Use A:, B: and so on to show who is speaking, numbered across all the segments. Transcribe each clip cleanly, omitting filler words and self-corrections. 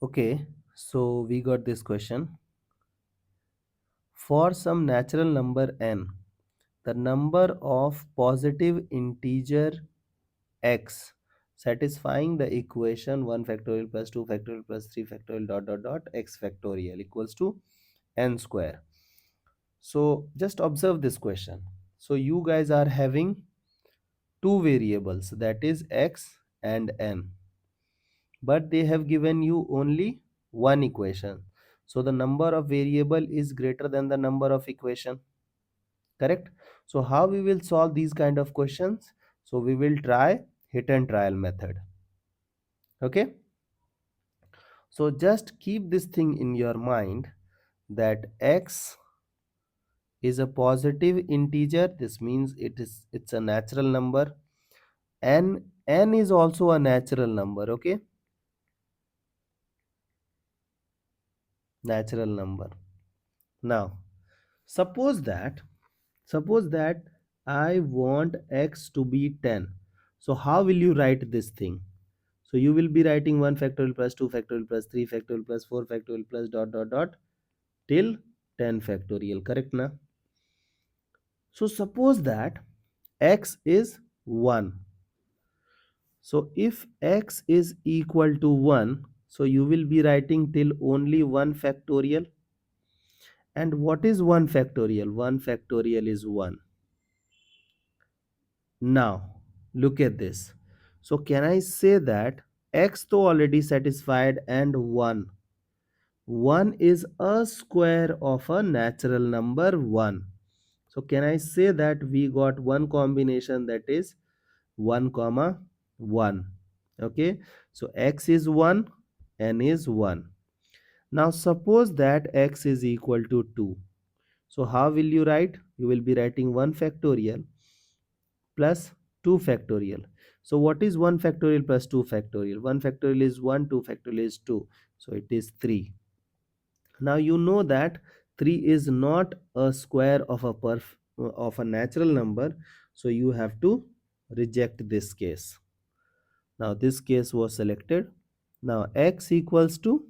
A: Okay, so we got this question. For some natural number n, the number of positive integer x satisfying the equation 1 factorial plus 2 factorial plus 3 factorial dot x factorial equals to n square. So just observe this question. So you guys are having two variables, that is x and n, but they have given you only one equation. So the number of variable is greater than the number of equation, correct? So how we will solve these kind of questions? So we will try hit and trial method. Okay, so just keep this thing in your mind that x is a positive integer. This means it's a natural number, and n is also a natural number. Okay, natural number. Now suppose that I want x to be 10. So how will you write this thing? So you will be writing 1 factorial plus 2 factorial plus 3 factorial plus 4 factorial plus dot till 10 factorial, correct na? So suppose that x is 1. So if x is equal to 1, so you will be writing till only 1 factorial. And what is 1 factorial? 1 factorial is 1. Now look at this. So can I say that x to already satisfied and 1. 1 is a square of a natural number 1. So can I say that we got one combination, that is 1 comma 1. Okay, so x is 1, n is 1. Now suppose that x is equal to 2. So how will you write? You will be writing 1 factorial plus 2 factorial. So what is 1 factorial plus 2 factorial? 1 factorial is 1, 2 factorial is 2. So it is 3. Now you know that 3 is not a square of a natural number, so you have to reject this case. Now this case was selected. Now x equals to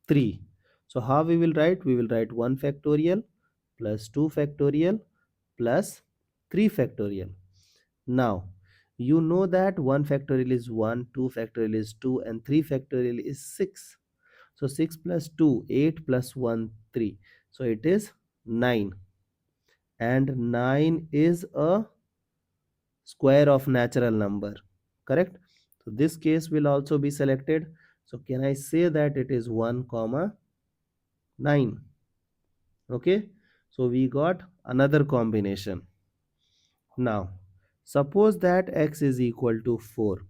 A: 3. So how we will write? We will write 1 factorial plus 2 factorial plus 3 factorial. Now you know that 1 factorial is 1, 2 factorial is 2, and 3 factorial is 6. So 6 plus 2, 8 plus 1, 3. So it is 9. And 9 is a square of natural number, correct? So this case will also be selected. So can I say that it is 1 comma 9? Okay, so we got another combination. Now suppose that x is equal to 4.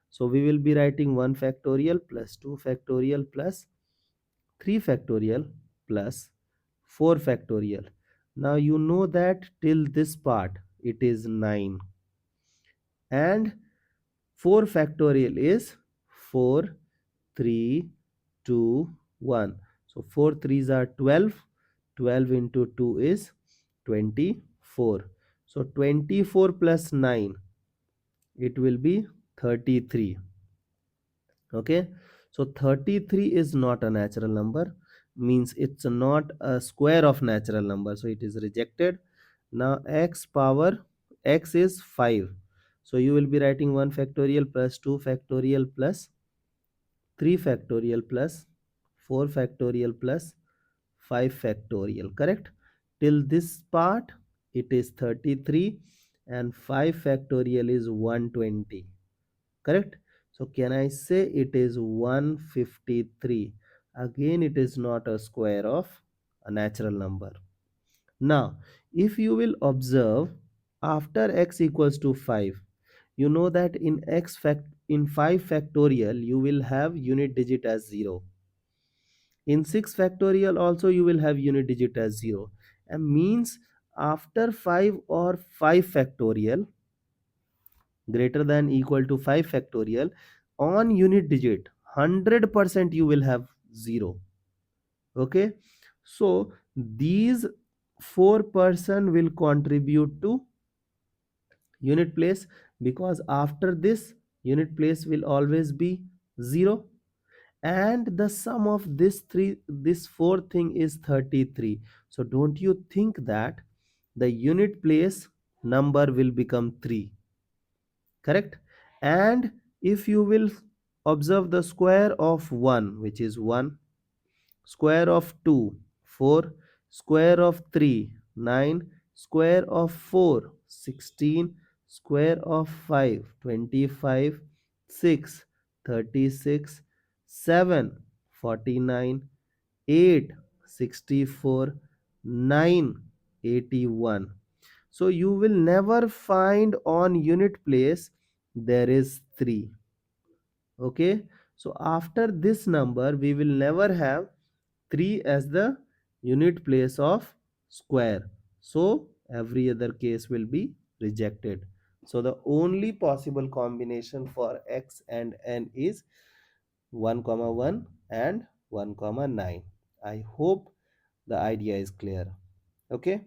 A: So we will be writing 1 factorial plus 2 factorial plus 3 factorial plus 4 factorial. Now you know that till this part it is 9, and 4 factorial is 4, 3, 2, 1. So 4 threes are 12. 12 into 2 is 24. So 24 plus 9, it will be 33. Okay, so 33 is not a natural number, means it's not a square of natural number, so it is rejected. Now x is 5. So you will be writing 1 factorial plus 2 factorial plus 3 factorial plus 4 factorial plus 5 factorial, correct? Till this part it is 33, and 5 factorial is 120, correct? So can I say it is 153? Again, it is not a square of a natural number. Now if you will observe, after x equals to 5, you know that in 5 factorial you will have unit digit as 0. In 6 factorial also you will have unit digit as 0, and means after 5 or 5 factorial greater than equal to 5 factorial, on unit digit 100% you will have 0. Okay, so these 4% will contribute to unit place, because after this unit place will always be 0, and the sum of this four thing is 33. So don't you think that the unit place number will become 3? Correct? And if you will observe the square of 1, which is 1, square of 2, 4, square of 3, 9, square of 4, 16, square of 5, 25, 6, 36, 7, 49, 8, 64, 9, 81. So you will never find on unit place there is 3. Okay, so after this number we will never have 3 as the unit place of square, so every other case will be rejected. So the only possible combination for x and n is 1 comma 1 and 1 comma 9. I hope the idea is clear. Okay.